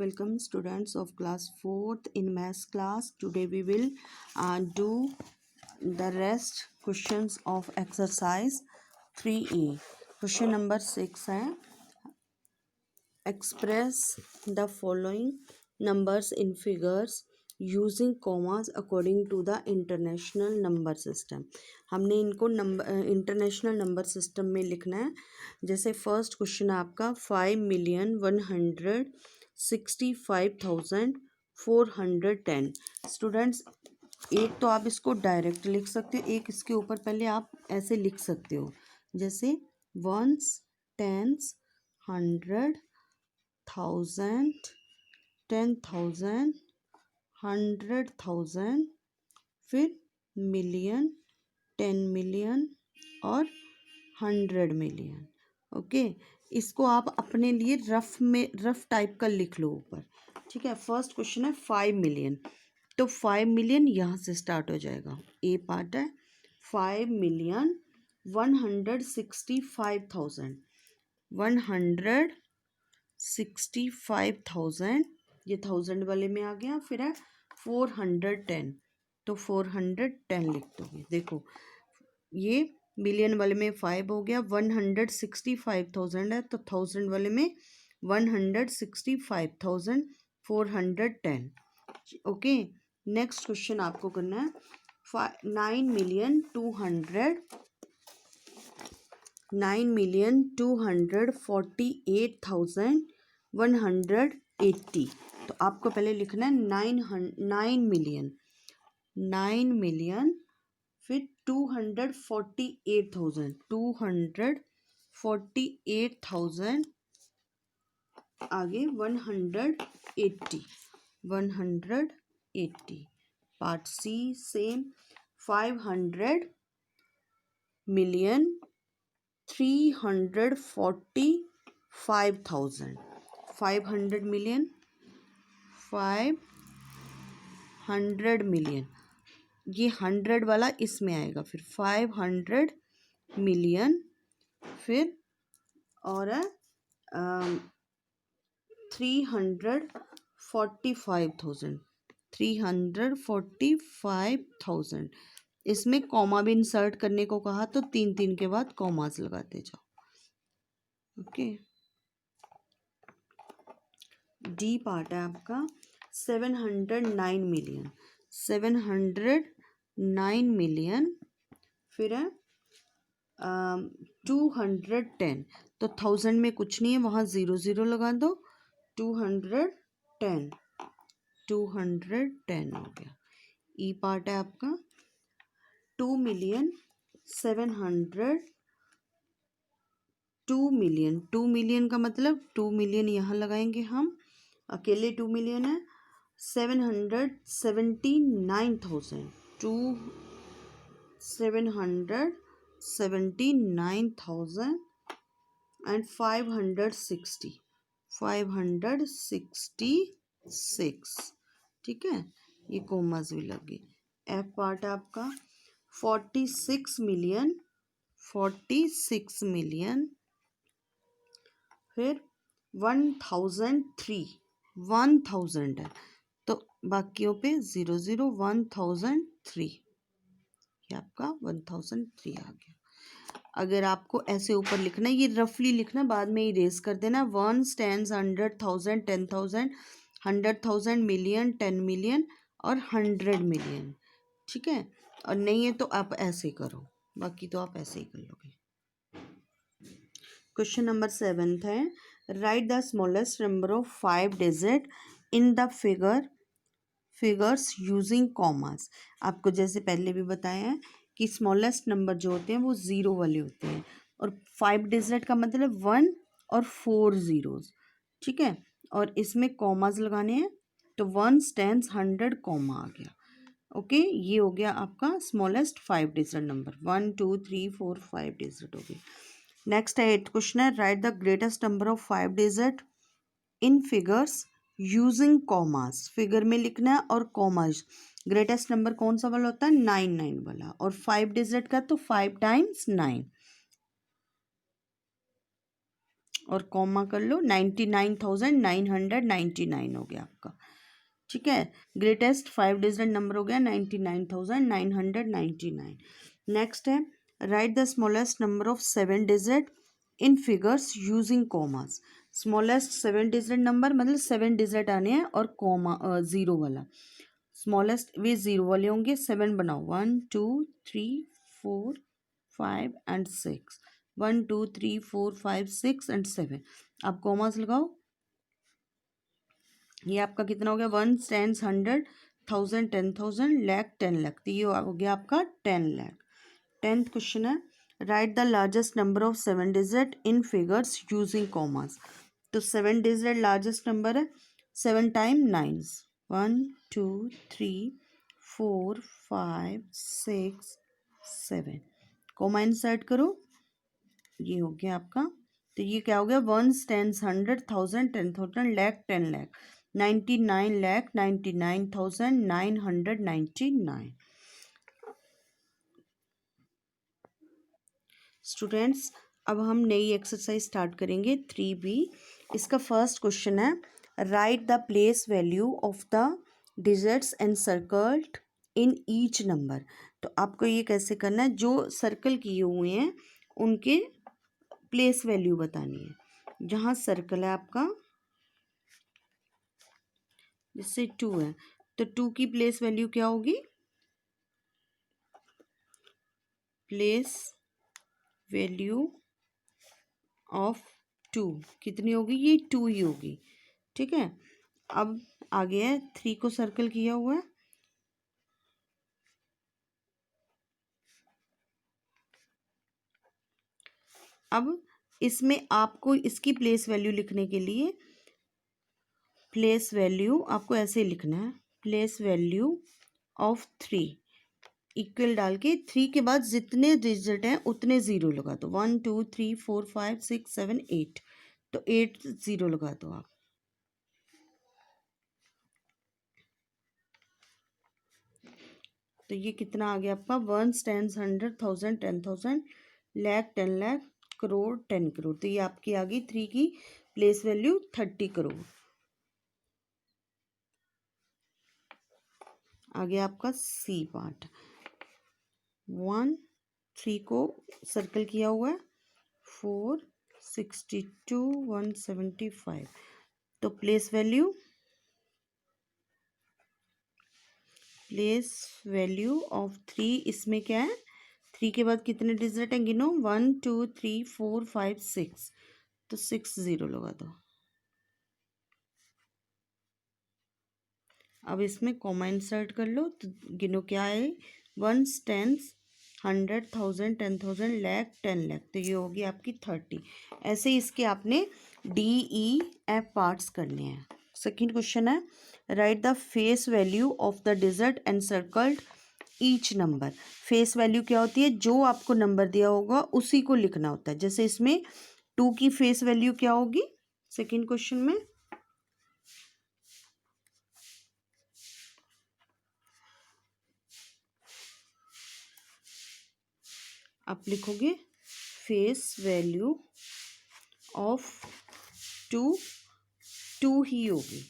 Welcome students of class 4th in maths class. Today we will do the rest questions of exercise 3A. Question number 6 है, express the following numbers in figures using commas according to the international number system. हमने इनको international number system में लिखना है. जैसे first question है आपका 5,165,410. Students, एक तो आप इसको डायरेक्ट लिख सकते हो, एक इसके ऊपर पहले आप ऐसे लिख सकते हो, जैसे वंस, टेंस, 100, 1000, 10,000, 100,000, फिर मिलियन, 10 मिलियन और 100 मिलियन. ओके, इसको आप अपने लिए रफ टाइप का लिख लो ऊपर. ठीक है. फर्स्ट क्वेश्चन है 5 मिलियन, तो 5 मिलियन यहाँ से स्टार्ट हो जाएगा. ए पार्ट है 5,165,000, 165,000 ये 1000 वाले में आ गया. फिर है 410, तो 410 लिख दोगे. देखो ये मिलियन वाले में 5 हो गया, 165,000 है तो 1000 वाले में 165,410. ओके, नेक्स्ट क्वेश्चन आपको करना है 9,248,180. तो आपको पहले लिखना है 9 मिलियन, फिर 248,000 आगे 180. Part C same 500 million 345,000, 500 million 500 million, ये 100 वाला इसमें आएगा. फिर 500 मिलियन, फिर और 345,000. इसमें कॉमा भी इंसर्ट करने को कहा तो 3 के बाद कॉमास लगाते जाओ. ओके, डी पार्ट है आपका 709 मिलियन, फिर है 210, तो 1000 में कुछ नहीं है, वहाँ 0 लगा दो. 210 हो गया. ई पार्ट है आपका 2 मिलियन का मतलब 2 मिलियन यहाँ लगाएंगे हम, अकेले 2 मिलियन है. 779,000 एंड 566. ठीक है, ये कोमास भी लगे. एफ पार्ट आपका 46 मिलियन, फिर 1000 है तो बाकियों पे 0 1003, ये आपका 1003 आ गया. अगर आपको ऐसे ऊपर लिखना है, ये रफली लिखना, बाद में इरेज कर देना. 1 10 100,000 10,000 100,000 मिलियन 10 मिलियन और 100 मिलियन. ठीक है, और नहीं है तो आप ऐसे करो, बाकी तो आप ऐसे ही कर लोगे. क्वेश्चन नंबर 7 है, right the smallest number of 5 digit in the figures using commas. आपको जैसे पहले भी बताया है कि स्मॉलेस्ट नंबर जो होते हैं वो 0 वाले होते हैं, और 5 डिजिट का मतलब 1 और 4 zeros. ठीक है, और इसमें कॉमास लगाने हैं, तो 1 10 100 कॉमा आ गया. ओके, ये हो गया आपका स्मॉलेस्ट 5 डिजिट नंबर. 1 2 3 4 5 डिजिट हो गए. नेक्स्ट है 8th क्वेश्चन है, right the greatest number of 5 digit in figures using commas. Figure में लिखना है और कॉमास. ग्रेटेस्ट नंबर कौन सा वाला होता है? 9 वाला, और 5 डिजिट का तो 5 times 9. और कॉमा कर लो, 99,999 हो गया आपका। ठीक है, ग्रेटेस्ट 5 डिजिट नंबर हो गया 99,999। नेक्स्ट है right the smallest number of 7 digit in figures using commas. Smallest 7 digit number मतलब 7 डिजिट आने हैं और कॉमा ज़ीरो वाला। स्मॉलेस्ट वे ज़ीरो वाले होंगे, 7 बनाओ, 1 2 3 4 5 एंड 6, 1 2 3 4 5 6 एंड 7। आप कॉमास लगाओ, ये आपका कितना हो गया, 1 10 100 1000 10,000 लाख 10 लाख, तो ये हो गया आपका 10 लाख। 10th क्वेश्चन है right the largest number of 7 digit in figures using commas. तो 7 डिजिट लार्जेस्ट नंबर है, 7 टाइम 9, 1 2 3 4 5 6 7, कॉमा इंसर्ट करो, ये हो गया आपका। तो ये क्या हो गया, 1 10 100 1000 10,000 लाख 10 लाख, 99,99,999। स्टूडेंट्स अब हम नई एक्सरसाइज स्टार्ट करेंगे 3B। इसका फर्स्ट क्वेश्चन है right the place value of the digits and circled in each number. तो आपको ये कैसे करना है, जो सर्कल किए हुए हैं उनके प्लेस वैल्यू बतानी है। जहाँ सर्कल है आपका, जैसे 2 है तो 2 की प्लेस वैल्यू क्या होगी, प्लेस वैल्यू ऑफ 2 कितनी होगी, ये 2 ही होगी। ठीक है, अब आगे है 3 को सर्कल किया हुआ है, अब इसमें आपको इसकी प्लेस वैल्यू लिखने के लिए प्लेस वैल्यू आपको ऐसे लिखना है, प्लेस वैल्यू ऑफ 3 इक्वल डाल के 3 के बाद जितने डिजिट हैं उतने ज़ीरो लगा दो, 1 2 3 4 5 6 7 8, तो 8 ज़ीरो लगा दो आप। तो ये कितना आ गया आपका, 1 10 100 1000 10,000 लाख 10 लाख करोड़ 10 करोड़। तो ये आपकी आ गई 3 की प्लेस वैल्यू 30 करोड़। आ गया आपका सी पार्ट। 1 3 को सर्कल किया हुआ है, 4 62 175, तो प्लेस वैल्यू ऑफ 3 इसमें क्या है, 3 के बाद कितने डिजिट हैं गिनो, 1 2 3 4 5 6, तो 6 ज़ीरो लगा दो। अब इसमें कॉमा इंसर्ट कर लो, तो गिनो क्या है, 1 10 100 1000 10,000 लाख 10 लाख, तो ये होगी आपकी 30। ऐसे ही इसके आपने DEF पार्ट्स करने हैं। सेकंड क्वेश्चन है right the face value of the digit and circled each number. Face value क्या होती है, जो आपको नंबर दिया होगा उसी को लिखना होता है। जैसे इसमें 2 की फेस वैल्यू क्या होगी, सेकंड क्वेश्चन में आप लिखोगे फेस वैल्यू ऑफ 2 ही होगी।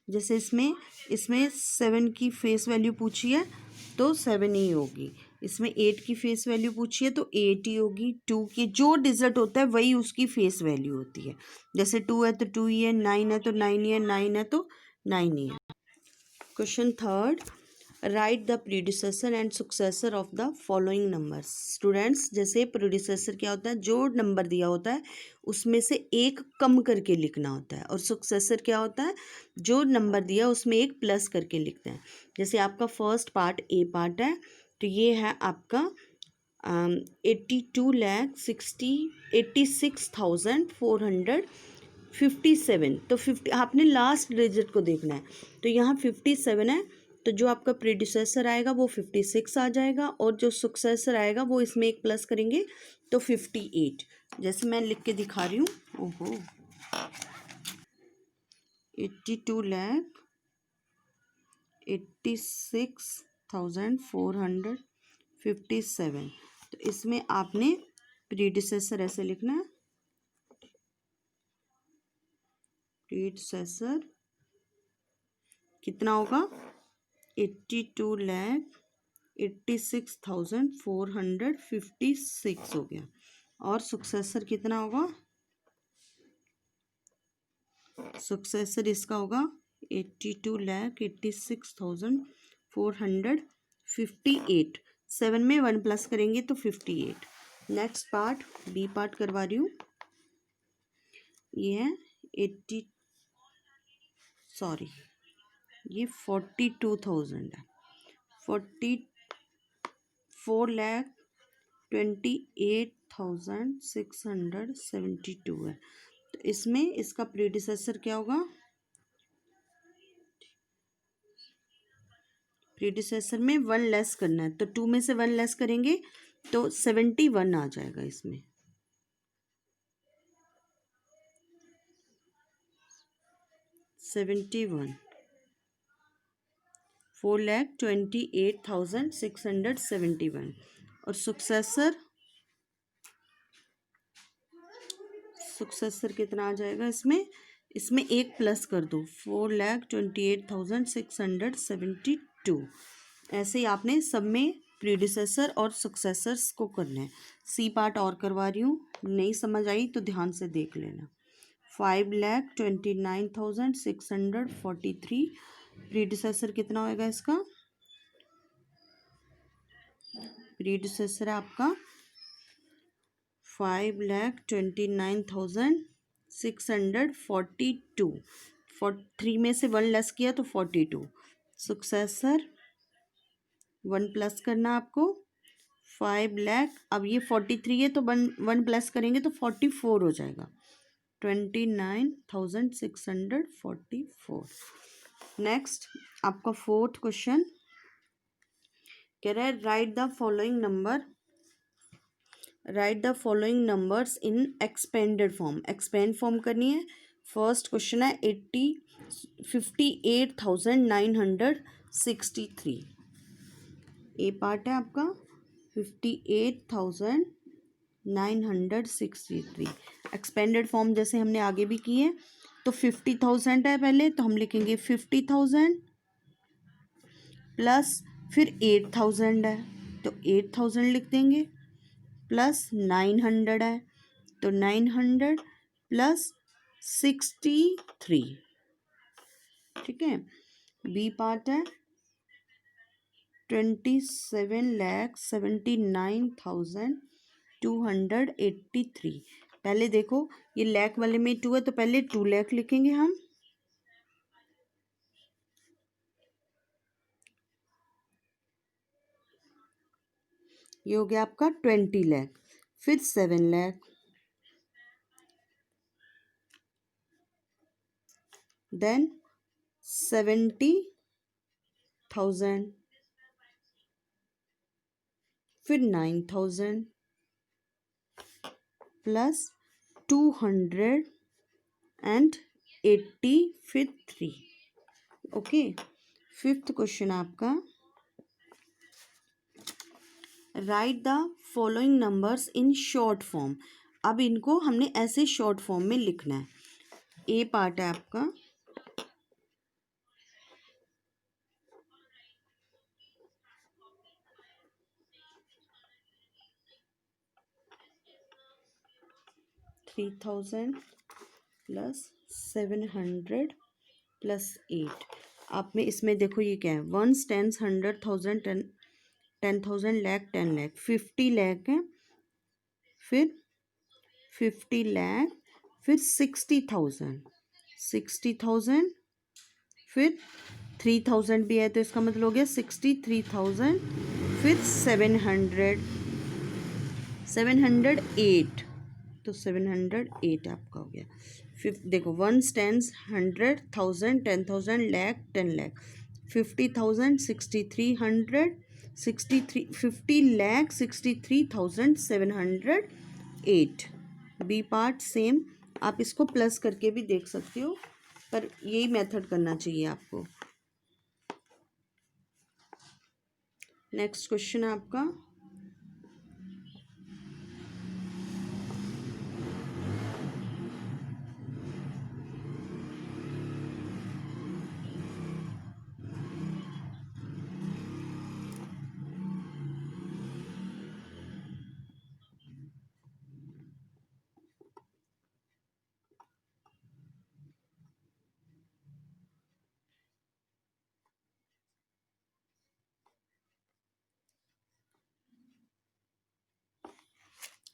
जैसे इसमें 7 की फेस वैल्यू पूछी है तो 7 ही होगी, इसमें 8 की फेस वैल्यू पूछी है तो 8 ही होगी। 2 की जो डिजिट होता है वही उसकी फेस वैल्यू होती है। जैसे 2 है तो 2 ही है, 9 है तो 9 ही है, 9 है तो 9 ही है। Question third right the predecessor and successor of the following numbers. Students जैसे प्रीडिसेसर क्या होता है, जो नंबर दिया होता है उसमें से एक कम करके लिखना होता है, और सक्सेसर क्या होता है, जो नंबर दिया उसमें एक प्लस करके लिखते हैं। जैसे आपका फर्स्ट पार्ट ए पार्ट है, तो ये है आपका 86,457, तो 50 आपने लास्ट डिजिट को देखना है। तो यहाँ 57 है, तो जो आपका प्रीडिसेसर आएगा वो 56 आ जाएगा, और जो सक्सेसर आएगा वो इसमें एक प्लस करेंगे तो 58। जैसे मैं लिख के दिखा रही हूँ, ओहो 82,86,457, तो इसमें आपने प्रीडिसेसर ऐसे लिखना है, प्रीडिसेसर कितना होगा 82,86,456 हो गया। और सक्सेसर कितना होगा, सक्सेसर इसका होगा 82,86,458। 7 में 1 प्लस करेंगे तो 58। नेक्स्ट पार्ट बी पार्ट करवा रही हूँ। ये है 42,000 है, 44,28,672 है। तो इसमें इसका प्रीडिसेसर क्या होगा, प्रीडिसेसर में 1 लेस करना है, तो 2 में से 1 लेस करेंगे तो 71 आ जाएगा। इसमें 71 4,28,671। और सक्सेसर कितना आ जाएगा इसमें, इसमें 1 प्लस कर दो 4,28,672। ऐसे ही आपने सब में प्रीडिसेसर और सक्सेसर्स को करना है। सी पार्ट और करवा रही हूँ, नहीं समझ आई तो ध्यान से देख लेना। 5,29,643 प्रीडिसेसर कितना होएगा इसका, प्रीडिसेसर है आपका 5,29,642। 3 में से 1 लेस किया तो 42। सक्सेसर 1 प्लस करना आपको 5 लाख। अब ये 43 है तो 1 प्लस करेंगे तो 44 हो जाएगा, 29,644। नेक्स्ट आपका फोर्थ क्वेश्चन कह रहा है right the following numbers in expanded form. Expand form करनी है। फर्स्ट क्वेश्चन है 58,963। ए पार्ट है आपका 58,963। एक्सपेंडेड फॉर्म जैसे हमने आगे भी की है, तो 50,000 है पहले, तो हम लिखेंगे 50,000 प्लस फिर 8,000 है तो 8,000 लिख देंगे, प्लस 900 है तो 900 प्लस 63। ठीक है। बी पार्ट है 27,79,283। पहले देखो ये लैख वाले में 2 है तो पहले 2 लाख लिखेंगे हम, ये हो गया आपका 20 लाख। फिर 7 लाख, देन 70,000, फिर 9,000 प्लस 280, फिर 3। ओके। फिफ्थ क्वेश्चन आपका right the following numbers in short form. अब इनको हमने ऐसे शॉर्ट फॉर्म में लिखना है। ए पार्ट है आपका 3,000 प्लस 700 प्लस 8। आप में इसमें देखो ये क्या है, 1 10 100 1000 10,000 लाख 10 लाख 50 लाख है, फिर 50 लाख, फिर 60,000 फिर 3,000 भी है तो इसका मतलब हो गया 63,000, फिर 708 तो 708 आपका हो गया। फिर देखो 1 10 100 1000 10,000 lakh 10 lakh 50,000 6300 63 50 lakh 63,708। B part same, आप इसको प्लस करके भी देख सकते हो, पर यही मेथड करना चाहिए आपको। नेक्स्ट क्वेश्चन है आपका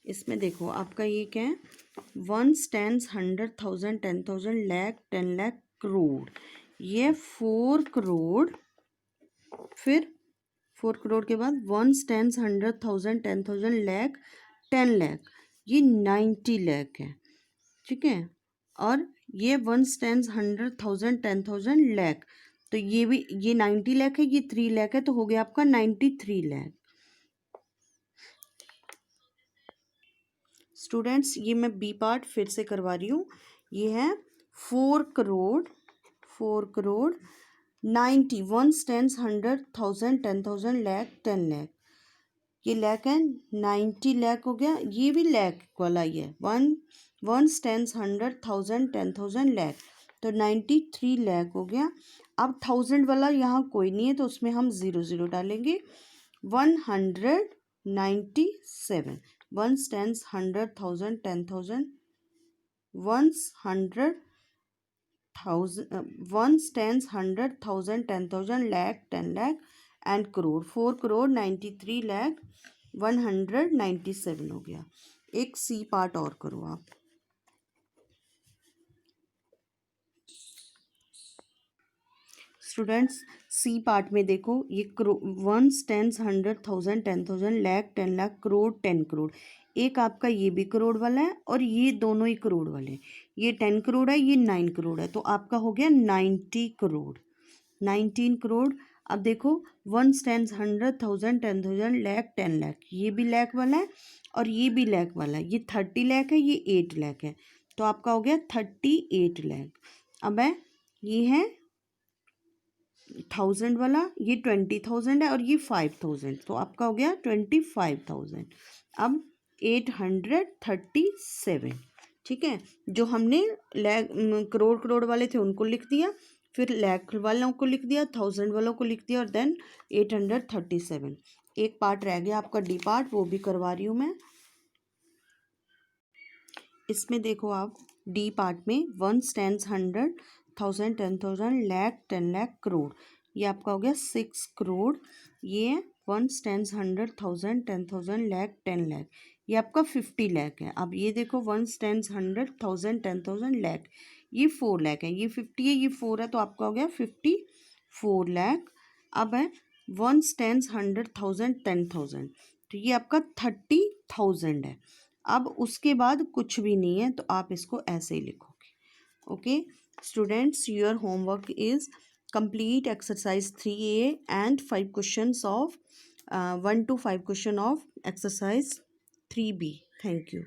इसमें देखो आपका ये क्या है, 1 टेंस 100,000 10,000 लाख 10 लाख करोड़, ये 4 करोड़, फिर 4 करोड़ के बाद 1 टेंस 100,000 10,000 लाख 10 लाख, ये 90 लाख है, ठीक है। और ये 1 टेंस 100,000 10,000 लाख, तो ये भी, ये 90 लाख है, ये 3 लाख है, तो हो गया आपका 93 लाख। स्टूडेंट्स ये मैं बी पार्ट फिर से करवा रही हूँ। ये है 4 करोड़, 4 करोड़ 90, 1 टेंस 100,000 10,000 लाख 10 लाख, ये लाख है, 90 लाख हो गया, ये भी लाख वाला ही है, 1 टेंस 100,000 10,000 लाख, तो 93 लाख हो गया। अब 1000 वाला यहाँ कोई नहीं है तो उसमें हम 0 0 डालेंगे, 197, 1 tens 100,000 10,000, 1 tens 100,000 10,000 lakh 10 lakh and crore, 4 crore 93 lakh 197 हो गया। एक सी पार्ट और करो आप। स्टूडेंट्स सी पार्ट में देखो, ये 1 टेंस 100,000 10,000 लाख 10 लाख करोड़ 10 करोड़, एक आपका ये भी करोड़ वाला है और ये दोनों ही करोड़ वाले हैं, ये 10 करोड़ है, ये 9 करोड़ है, तो आपका हो गया 90 करोड़, 19 करोड़। अब देखो 1 टेंस 100,000 10,000 लाख 10 लाख, ये भी लाख वाला है और ये भी लाख वाला है, ये 30 लाख है, ये 8 लाख है, तो आपका हो गया 38 लाख। अब है ये है 1000 वाला, ये 20,000 है और ये 5,000, तो आपका हो गया 25,000। अब 837, ठीक है। जो हमने लाख करोड़ करोड़ वाले थे उनको लिख दिया, फिर लाख वालों को लिख दिया, 1000 वालों को लिख दिया और देन 837। एक पार्ट रह गया आपका डी पार्ट, वो भी करवा रही हूँ मैं। इसमें देखो आप डी पार्ट में 1 टेंस 100,000 10,000 लाख 10 लाख करोड़, ये आपका हो गया 6 करोड़, ये 1 टेंस 100,000 10,000 लाख 10 लाख, ये आपका 50 लाख है। अब ये देखो 1 टेंस 100,000 10,000 लाख, ये 4 लाख है, ये 50 है, ये 4 है, तो आपका हो गया 54 लाख। अब है 1 टेंस 100,000 10,000, तो ये आपका 30,000 है। अब उसके बाद कुछ भी नहीं है, तो आप इसको ऐसे ही लिखोगे। Okay students, your homework is complete exercise 3A and 5 questions of 1 to 5 question of exercise 3B। Thank you.